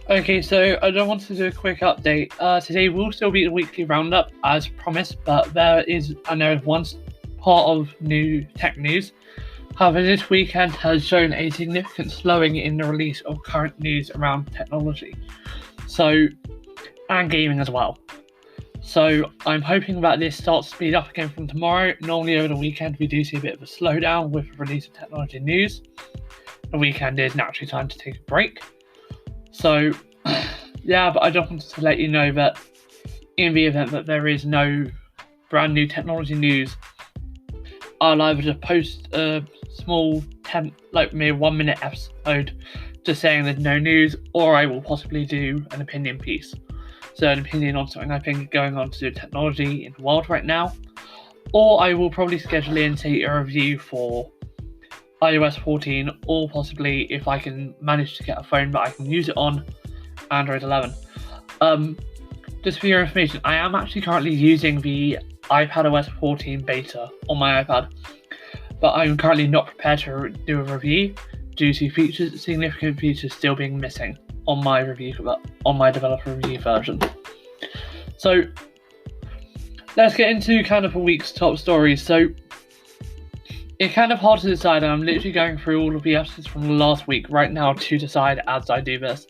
Okay, so I just wanted to do a quick update. Today will still be the weekly roundup as promised, but there is one part of new tech news. However, this weekend has shown a significant slowing in the release of current news around technology, and gaming as well. So I'm hoping that this starts to speed up again from tomorrow. Normally over the weekend we do see a bit of a slowdown with the release of technology news. The weekend is naturally time to take a break. So, yeah, but I just wanted to let you know that in the event that there is no brand new technology news, I'll either just post a small 1 minute episode just saying there's no news, or I will possibly do an opinion piece. So an opinion on something I think is going on to do technology in the world right now. Or I will probably schedule in, say, a review for iOS 14, or possibly, if I can manage to get a phone that I can use it on, Android 11. Just for your information, I am actually currently using the iPadOS 14 beta on my iPad, but I'm currently not prepared to do a review due to significant features still being missing on my developer review version. So let's get into kind of a week's top stories. So it's kind of hard to decide, and I'm literally going through all of the episodes from the last week right now to decide as I do this.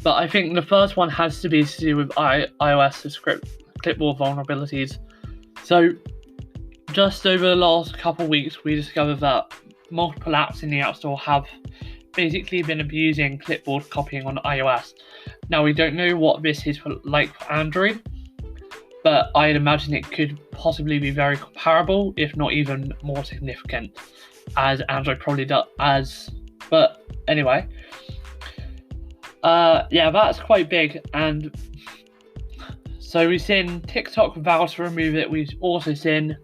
But I think the first one has to be to do with iOS clipboard vulnerabilities. So just over the last couple of weeks, we discovered that multiple apps in the App Store have basically been abusing clipboard copying on iOS. Now, we don't know what this is for Android, but I'd imagine it could possibly be very comparable, if not even more significant, as Android probably does. But anyway, that's quite big. And so we've seen TikTok vow to remove it. We've also seen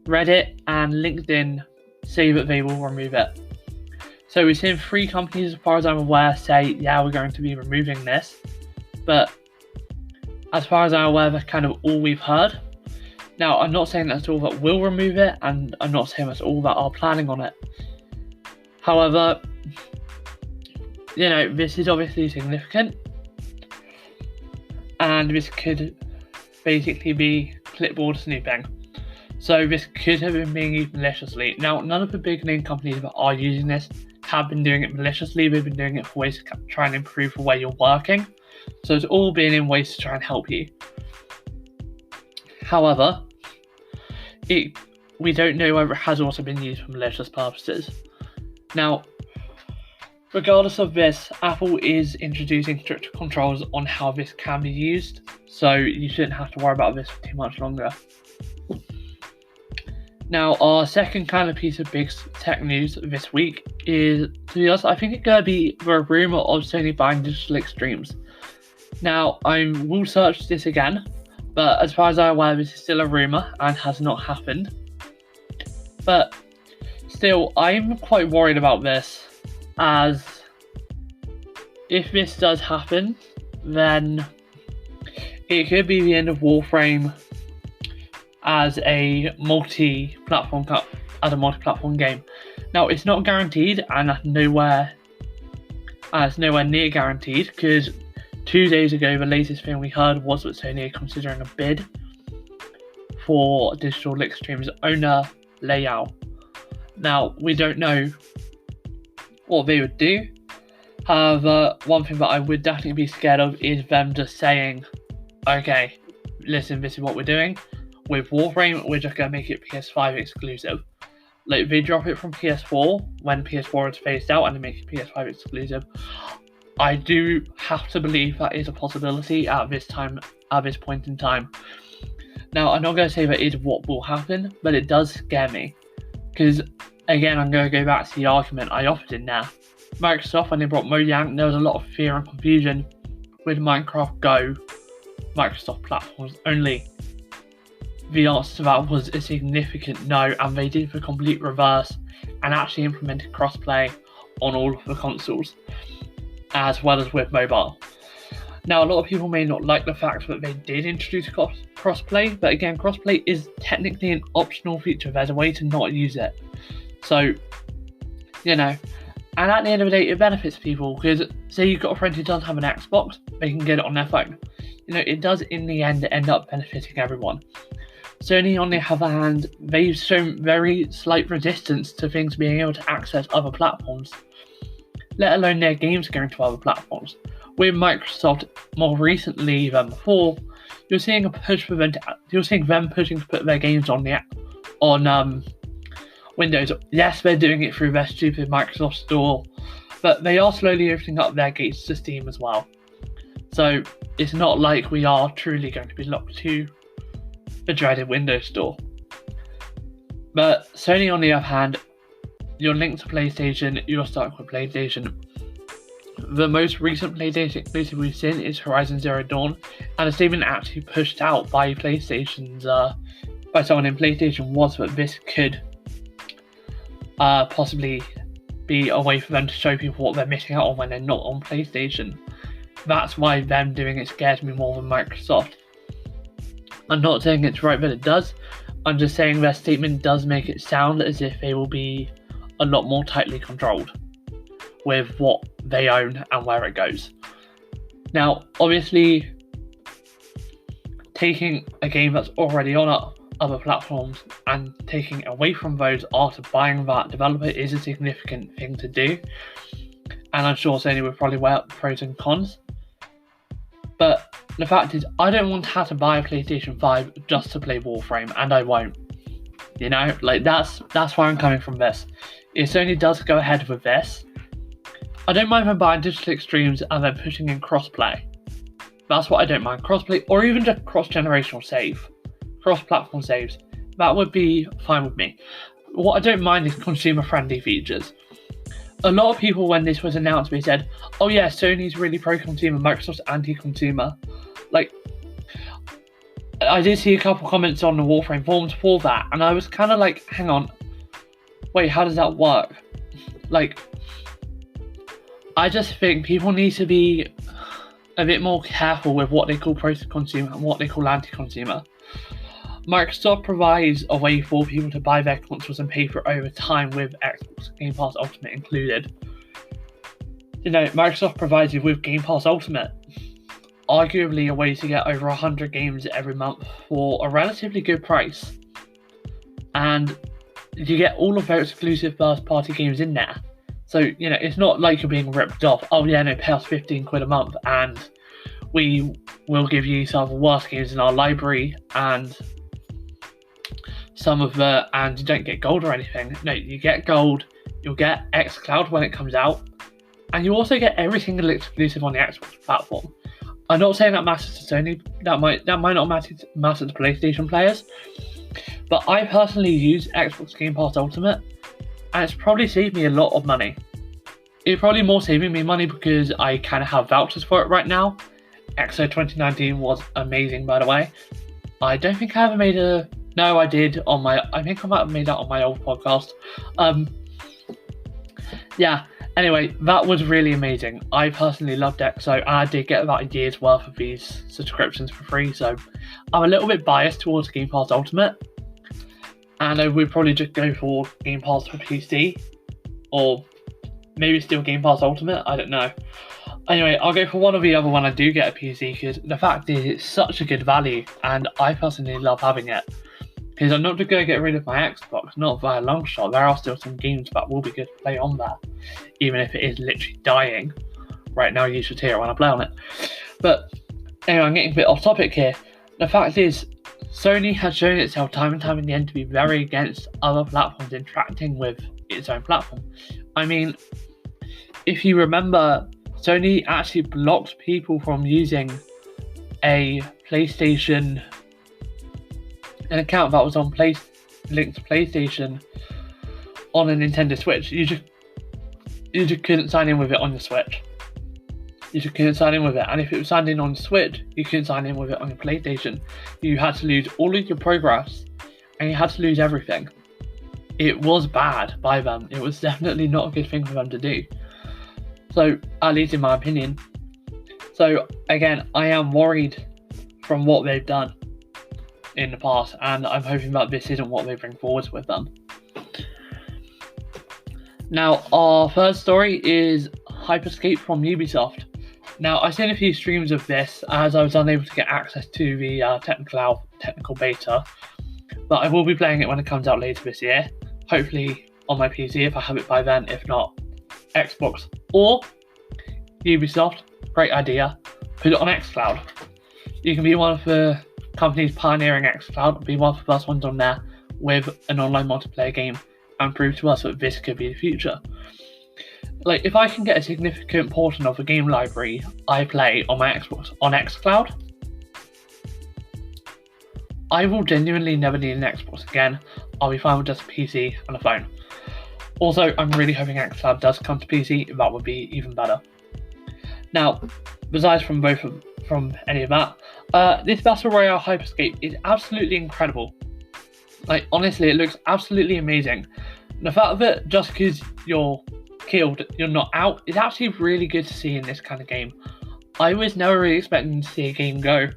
Reddit and LinkedIn say that they will remove it. So we've seen 3 companies, as far as I'm aware, say, yeah, we're going to be removing this. But as far as I'm aware, that's kind of all we've heard. Now, I'm not saying that's all that will remove it, and I'm not saying that's all that are planning on it. However, this is obviously significant, and this could basically be clipboard snooping. So this could have been being used maliciously. Now, none of the big name companies that are using this have been doing it maliciously. They've been doing it for ways to try and improve the way you're working. So it's all been in ways to try and help you. However, we don't know whether it has also been used for malicious purposes. Now, regardless of this, Apple is introducing stricter controls on how this can be used, so you shouldn't have to worry about this for too much longer. Now, our second kind of piece of big tech news this week is, to be honest, I think it's going to be the rumour of Sony buying Digital Extremes. Now, I will search this again, but as far as I'm aware, this is still a rumour and has not happened. But still, I'm quite worried about this, as if this does happen, then it could be the end of Warframe as a multi-platform game. Now, it's not guaranteed, and that's nowhere near guaranteed, because 2 days ago, the latest thing we heard was that Sony are considering a bid for Digital Extremes owner Royale. Now, we don't know what they would do. However, one thing that I would definitely be scared of is them just saying, okay, listen, this is what we're doing. With Warframe, we're just going to make it PS5 exclusive. Like, they drop it from PS4 when PS4 is phased out and they make it PS5 exclusive. I do have to believe that is a possibility at this point in time. Now, I'm not going to say that is what will happen, but it does scare me. Because, again, I'm going to go back to the argument I offered in there. Microsoft, when they brought Mojang, there was a lot of fear and confusion with Minecraft Go, Microsoft platforms only. The answer to that was a significant no, and they did the complete reverse and actually implemented crossplay on all of the consoles, as well as with mobile. Now, a lot of people may not like the fact that they did introduce crossplay, but again, crossplay is technically an optional feature. There's a way to not use it. So, And at the end of the day, it benefits people, because say you've got a friend who doesn't have an Xbox, they can get it on their phone. It does in the end end up benefiting everyone. Sony, on the other hand, they've shown very slight resistance to things being able to access other platforms, let alone their games going to other platforms. With Microsoft, more recently than before, you're seeing them pushing to put their games on Windows. Yes, they're doing it through their stupid Microsoft Store, but they are slowly opening up their gates to Steam as well. So it's not like we are truly going to be locked to the dreaded Windows Store. But Sony, on the other hand, you're linked to PlayStation, you're stuck with PlayStation. The most recent PlayStation exclusive we've seen is Horizon Zero Dawn, and a statement actually pushed out by by someone in PlayStation was that this could possibly be a way for them to show people what they're missing out on when they're not on PlayStation. That's why them doing it scares me more than Microsoft. I'm not saying it's right that it does, I'm just saying their statement does make it sound as if they will be a lot more tightly controlled with what they own and where it goes. Now, obviously, taking a game that's already on other platforms and taking away from those after buying that developer is a significant thing to do, and I'm sure Sony would probably weigh up the pros and cons. But the fact is, I don't want to have to buy a PlayStation 5 just to play Warframe, and I won't. That's where I'm coming from this. If Sony does go ahead with this, I don't mind them buying digital extremes and then pushing in crossplay. That's what I don't mind. Crossplay, or even just cross-generational cross-platform saves. That would be fine with me. What I don't mind is consumer-friendly features. A lot of people, when this was announced, they said, oh yeah, Sony's really pro-consumer, Microsoft's anti-consumer. I did see a couple comments on the Warframe forums for that, and I was kind of like, hang on, wait, how does that work? I just think people need to be a bit more careful with what they call pro-consumer and what they call anti-consumer. Microsoft provides a way for people to buy their consoles and pay for it over time with Xbox Game Pass Ultimate included. Microsoft provides you with Game Pass Ultimate, arguably a way to get over 100 games every month for a relatively good price. And you get all of their exclusive first-party games in there. So, it's not like you're being ripped off. Oh yeah, no, pay us £15 a month and we will give you some of the worst games in our library and and you don't get gold or anything. No, you get gold, you'll get xCloud when it comes out, and you also get every single exclusive on the Xbox platform. I'm not saying that matters to Sony, that might not matter to PlayStation players, but I personally use Xbox Game Pass Ultimate, and it's probably saved me a lot of money. It's probably more saving me money because I kind of have vouchers for it right now. EXO 2019 was amazing, by the way. I don't think I ever made no, I did I think I might have made that on my old podcast. Yeah, anyway, that was really amazing. I personally loved EXO, and I did get about a year's worth of these subscriptions for free, so I'm a little bit biased towards Game Pass Ultimate. And I would probably just go for Game Pass for PC, or maybe still Game Pass Ultimate, I don't know. Anyway, I'll go for one or the other when I do get a PC, because the fact is it's such a good value, and I personally love having it. Because I'm not just going to get rid of my Xbox, not by a long shot. There are still some games that will be good to play on there, even if it is literally dying. Right now, you should hear it when I play on it. But anyway, I'm getting a bit off topic here. The fact is, Sony has shown itself time and time again to be very against other platforms interacting with its own platform. I mean, if you remember, Sony actually blocked people from using a PlayStation, an account that was on linked to PlayStation on a Nintendo Switch. You just couldn't sign in with it on your Switch. You just couldn't sign in with it. And if it was signed in on Switch, you couldn't sign in with it on your PlayStation. You had to lose all of your progress, and you had to lose everything. It was bad by them. It was definitely not a good thing for them to do. So, at least in my opinion. So, again, I am worried from what they've done in the past, and I'm hoping that this isn't what they bring forward with them. Now, our first story is Hyper Scape from Ubisoft. Now, I've seen a few streams of this as I was unable to get access to the technical beta, but I will be playing it when it comes out later this year. Hopefully on my PC if I have it by then, if not Xbox or Ubisoft. Great idea. Put it on xCloud. You can be one of the companies pioneering xCloud, be one of the first ones on there with an online multiplayer game and prove to us that this could be the future. Like, if I can get a significant portion of the game library I play on my Xbox on xCloud, I will genuinely never need an Xbox again. I'll be fine with just a PC and a phone. Also, I'm really hoping xCloud does come to PC. That would be even better. Now, besides from any of that, this Battle Royale Hyper Scape is absolutely incredible. Like, honestly, it looks absolutely amazing. The fact that just because you're killed, you're not out, is actually really good to see in this kind of game. I was never really expecting to see a game go,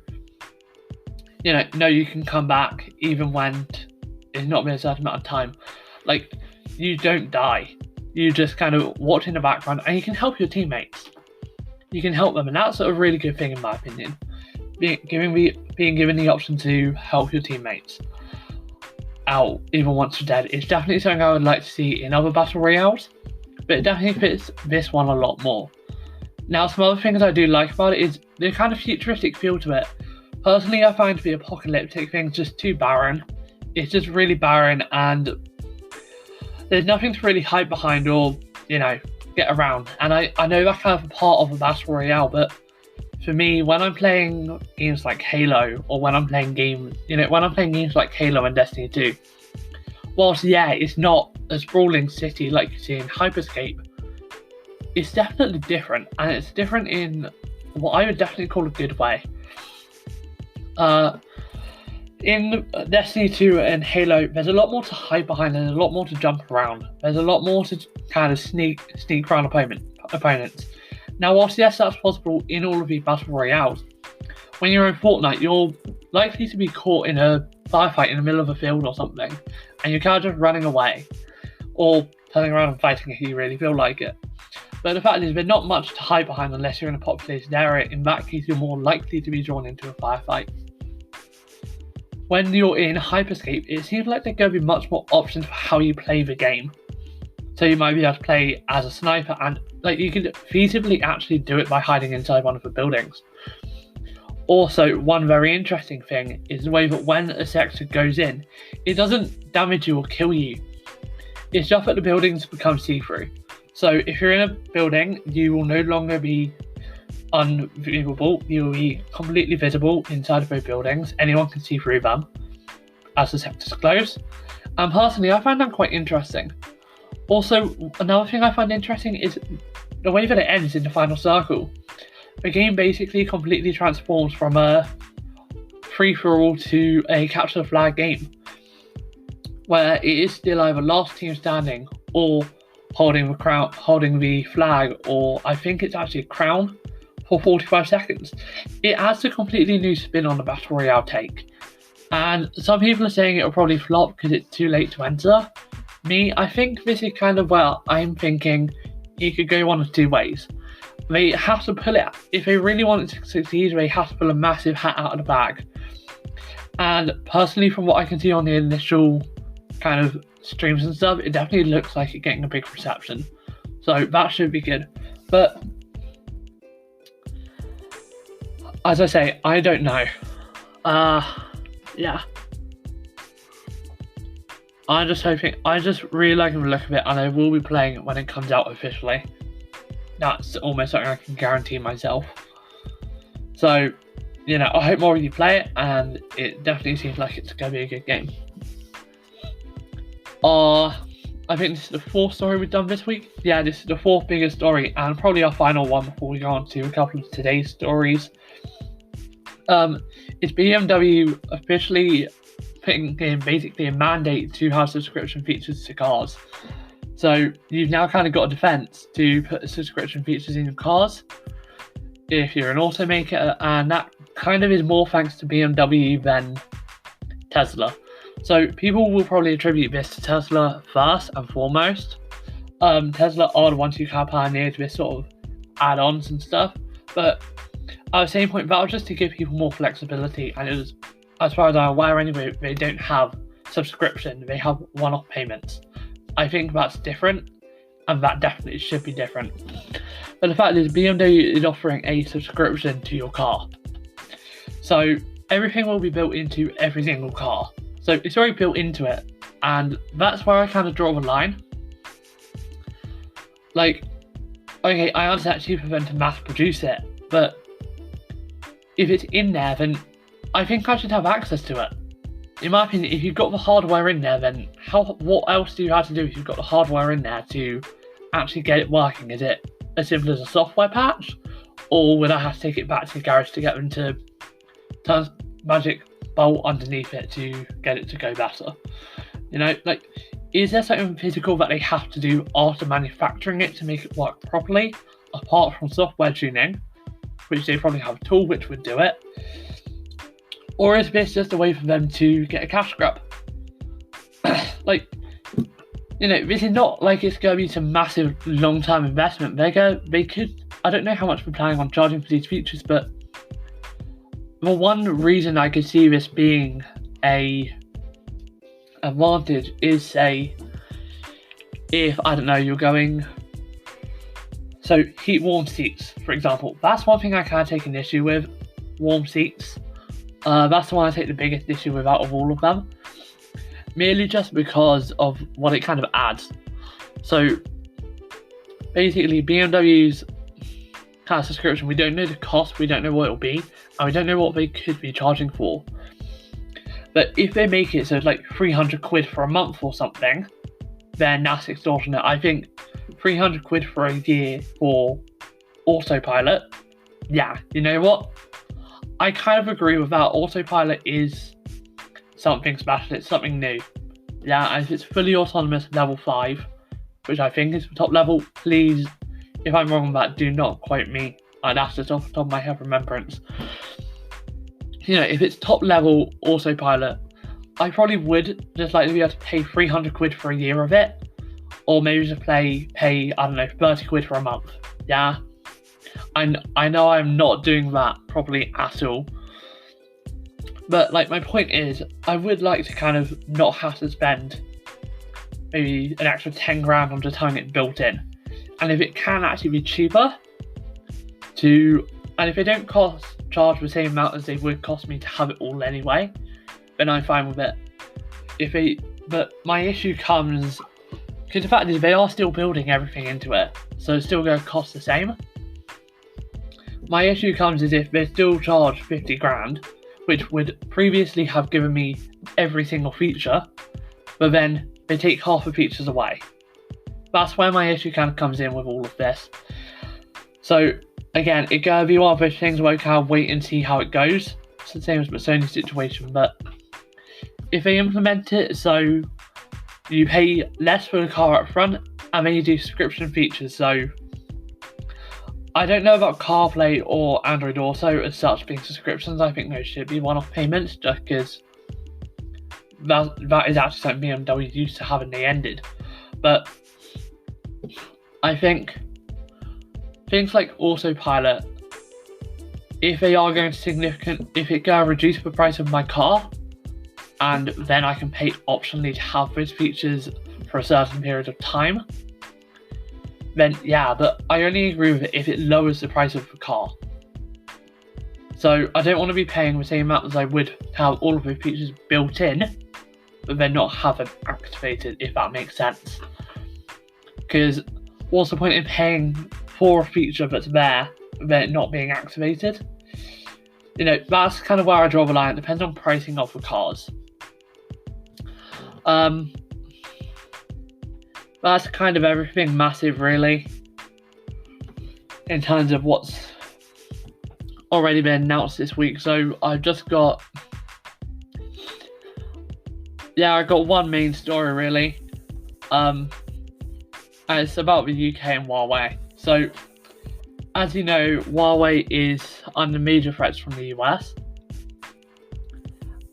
no, you can come back even when it's not been a certain amount of time. Like, you don't die. You just kind of watch in the background and you can help your teammates. You can help them, and that's a really good thing in my opinion. Being given the option to help your teammates out even once you're dead is definitely something I would like to see in other battle royales, but it definitely fits this one a lot more. Now, some other things I do like about it is the kind of futuristic feel to it. Personally, I find the apocalyptic thing just too barren. It's just really barren, and there's nothing to really hide behind or, get around. And I know that's kind of a part of a battle royale, but for me, when I'm playing games like Halo, or when I'm playing games like Halo and Destiny 2, whilst it's not a sprawling city like you see in Hyper Scape, it's definitely different, and it's different in what I would definitely call a good way. In Destiny 2 and Halo, there's a lot more to hide behind, there's a lot more to jump around, there's a lot more to kind of sneak around opponents. Now, whilst yes, that's possible in all of these battle royales, when you're in Fortnite, you're likely to be caught in a firefight in the middle of a field or something, and you're kind of just running away, or turning around and fighting if you really feel like it. But the fact is, there's not much to hide behind unless you're in a populated area. In that case, you're more likely to be drawn into a firefight. When you're in Hyper Scape, it seems like there's going to be much more options for how you play the game. So you might be able to play as a sniper, and you can feasibly actually do it by hiding inside one of the buildings. Also, one very interesting thing is the way that when a sector goes in, it doesn't damage you or kill you. It's just that the buildings become see-through. So if you're in a building, you will no longer be unviewable, you will be completely visible inside of those buildings. Anyone can see through them as the sectors close. And personally, I find that quite interesting. Also, another thing I find interesting is the way that it ends in the final circle. The game basically completely transforms from a free-for-all to a capture the flag game, where it is still either last team standing or holding the flag, or I think it's actually a crown, for 45 seconds. It adds a completely new spin on the Battle Royale take. And some people are saying it will probably flop because it's too late to enter. Me, I think this is kind of where I'm thinking it could go one of two ways. They have to pull it, if they really want it to succeed, they have to pull a massive hat out of the bag. And personally, from what I can see on the initial kind of streams and stuff, it definitely looks like it's getting a big reception. So that should be good. But as I say, I don't know. Yeah. I just really like the look of it, and I will be playing it when it comes out officially. That's almost something I can guarantee myself. So, I hope more of you play it, and it definitely seems like it's going to be a good game. I think this is the fourth story we've done this week. Yeah, this is the fourth biggest story, and probably our final one before we go on to a couple of today's stories. It's BMW officially putting in basically a mandate to have subscription features to cars. So you've now kind of got a defense to put subscription features in your cars if you're an automaker, and that kind of is more thanks to BMW than Tesla. So people will probably attribute this to Tesla first and foremost. Tesla are the ones who kind of pioneered this sort of add-ons and stuff, but at the same point, that was just to give people more flexibility, and it was, as far as I'm aware anyway, they don't have subscription, they have one-off payments. I think that's different, and that definitely should be different. But the fact is, BMW is offering a subscription to your car. So everything will be built into every single car. So it's already built into it, and that's where I kind of draw the line. Like, okay, I understand it's cheaper than to mass produce it, but if it's in there, then I think I should have access to it. In my opinion, if you've got the hardware in there, then what else do you have to do if you've got the hardware in there to actually get it working? Is it as simple as a software patch? Or would I have to take it back to the garage to get them to turn magic bolt underneath it to get it to go better? You know, like, is there something physical that they have to do after manufacturing it to make it work properly, apart from software tuning, which they probably have a tool which would do it? Or is this just a way for them to get a cash grab? Like, you know, this is not like it's going to be some massive long-term investment. They could, I don't know how much we're planning on charging for these features, but the one reason I could see this being a advantage is, say, if, I don't know, you're going, so heat warm seats, for example. That's one thing I kind of take an issue with, warm seats. That's the one I take the biggest issue with out of all of them, merely just because of what it kind of adds. So basically, BMW's kind of subscription, we don't know the cost, we don't know what it'll be, and we don't know what they could be charging for. But if they make it so it's like 300 quid for a month or something, then that's extortionate. I think 300 quid for a year for autopilot, yeah, you know what? I kind of agree with that. Autopilot is something special, it's something new. Yeah, and if it's fully autonomous level 5, which I think is the top level, please, if I'm wrong on that, do not quote me. That's just off the top of my head remembrance. You know, if it's top level autopilot, I probably would just like to be able to pay 300 quid for a year of it, or maybe just pay, I don't know, 30 quid for a month. Yeah, I know I'm not doing that properly at all, but like, my point is, I would like to kind of not have to spend maybe an extra 10 grand on just having it built in. And if it can actually be cheaper and if they don't charge the same amount as they would cost me to have it all anyway, then I'm fine with it. But my issue comes, because the fact is they are still building everything into it, so it's still going to cost the same. My issue comes is if they still charge 50 grand, which would previously have given me every single feature, but then they take half the features away. That's where my issue kind of comes in with all of this. So again, it's going to be one of those things where I kind of wait and see how it goes. It's the same as the Sony situation, but if they implement it so you pay less for the car up front and then you do subscription features, so I don't know about CarPlay or Android Auto as such being subscriptions. I think those should be one-off payments, just because that is actually something BMW used to have and they ended. But I think things like autopilot, if it going to reduce the price of my car, and then I can pay optionally to have those features for a certain period of time, then yeah, but I only agree with it if it lowers the price of the car. So I don't want to be paying the same amount as I would to have all of the features built in, but then not have them activated, if that makes sense. Because what's the point in paying for a feature that's there, but then it not being activated? You know, that's kind of where I draw the line. It depends on pricing of the cars. That's kind of everything massive, really, in terms of what's already been announced this week. So I've just got, I got one main story, really. And it's about the UK and Huawei. So, as you know, Huawei is under major threats from the US,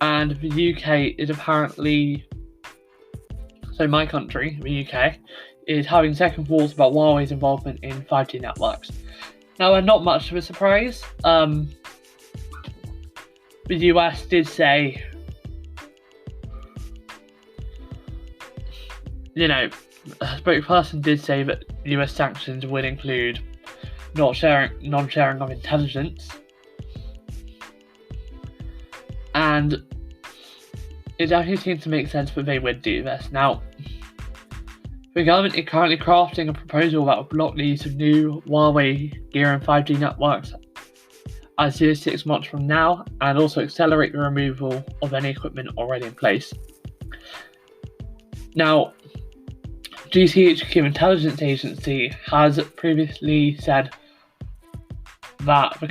and the UK is apparently, so my country, the UK, is having second thoughts about Huawei's involvement in 5G networks. Now, not much of a surprise. The US did say, a spokesperson did say that US sanctions would include non-sharing of intelligence, and it definitely seems to make sense that they would do this. Now, the government is currently crafting a proposal that will block the use of new Huawei gear and 5G networks as soon as 6 months from now, and also accelerate the removal of any equipment already in place. Now, GCHQ Intelligence Agency has previously said that the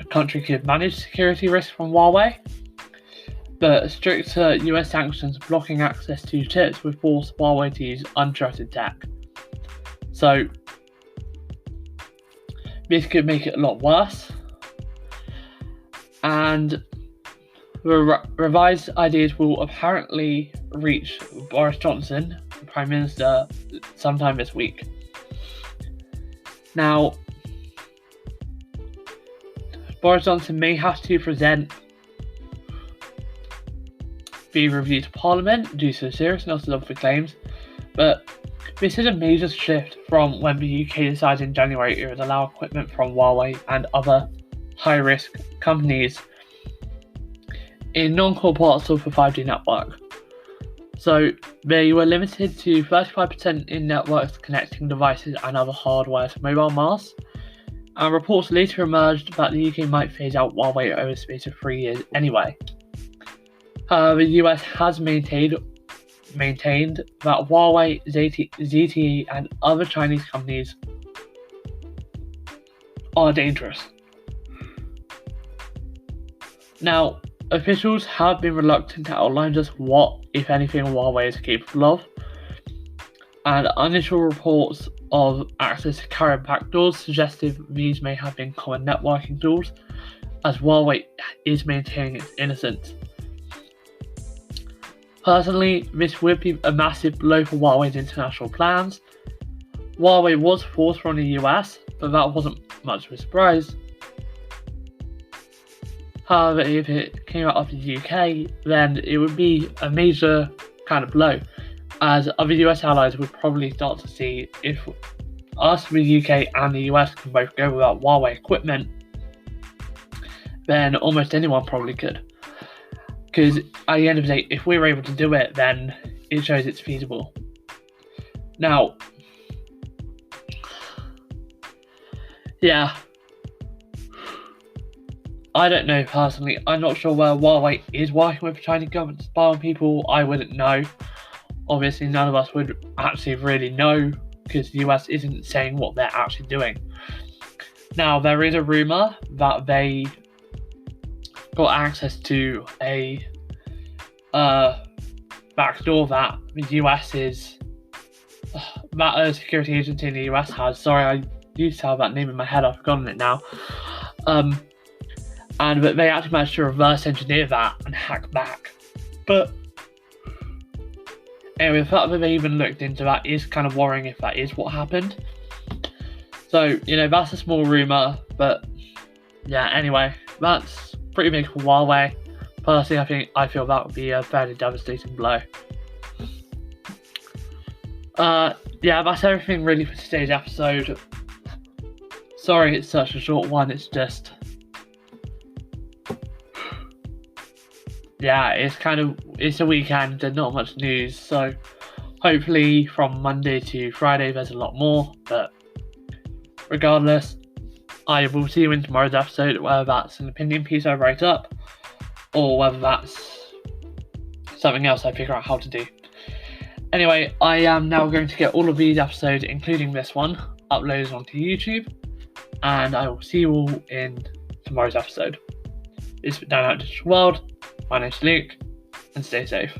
country could manage security risks from Huawei, but stricter US sanctions blocking access to chips would force Huawei to use untrusted tech. So this could make it a lot worse. And the revised ideas will apparently reach Boris Johnson, the Prime Minister, sometime this week. Now, Boris Johnson may have to present the review to Parliament due to the seriousness of the claims, but this is a major shift from when the UK decided in January it would allow equipment from Huawei and other high-risk companies in non-core parts of the 5G network. So they were limited to 35% in networks connecting devices and other hardware to mobile masts, and reports later emerged that the UK might phase out Huawei over the space of 3 years anyway. The US has maintained that Huawei, ZTE and other Chinese companies are dangerous. Now, officials have been reluctant to outline just what, if anything, Huawei is capable of, and initial reports of access to carrier backdoors suggested these may have been common networking tools, as Huawei is maintaining its innocence. Personally, this would be a massive blow for Huawei's international plans. Huawei was forced from the US, but that wasn't much of a surprise. However, if it came out of the UK, then it would be a major kind of blow, as other US allies would probably start to see if us, the UK and the US can both go without Huawei equipment, then almost anyone probably could. Because at the end of the day, if we're able to do it, then it shows it's feasible. Now, yeah, I don't know personally. I'm not sure where Huawei is working with the Chinese government to spy on people. I wouldn't know. Obviously, none of us would actually really know because the US isn't saying what they're actually doing. Now, there is a rumour that they got access to a backdoor that the US is that a security agency in the US has. Sorry, I used to have that name in my head. I've forgotten it now. And they actually managed to reverse engineer that and hack back. But anyway, the fact that they even looked into that is kind of worrying if that is what happened. So, that's a small rumour, but yeah, anyway, that's pretty big for Huawei. Personally, I feel that would be a fairly devastating blow. Yeah, that's everything really for today's episode. Sorry it's such a short one, it's a weekend and not much news, so hopefully from Monday to Friday there's a lot more, but regardless, I will see you in tomorrow's episode, whether that's an opinion piece I write up, or whether that's something else I figure out how to do. Anyway, I am now going to get all of these episodes, including this one, uploaded onto YouTube, and I will see you all in tomorrow's episode. This is Down Out Digital World. My name's Luke, and stay safe.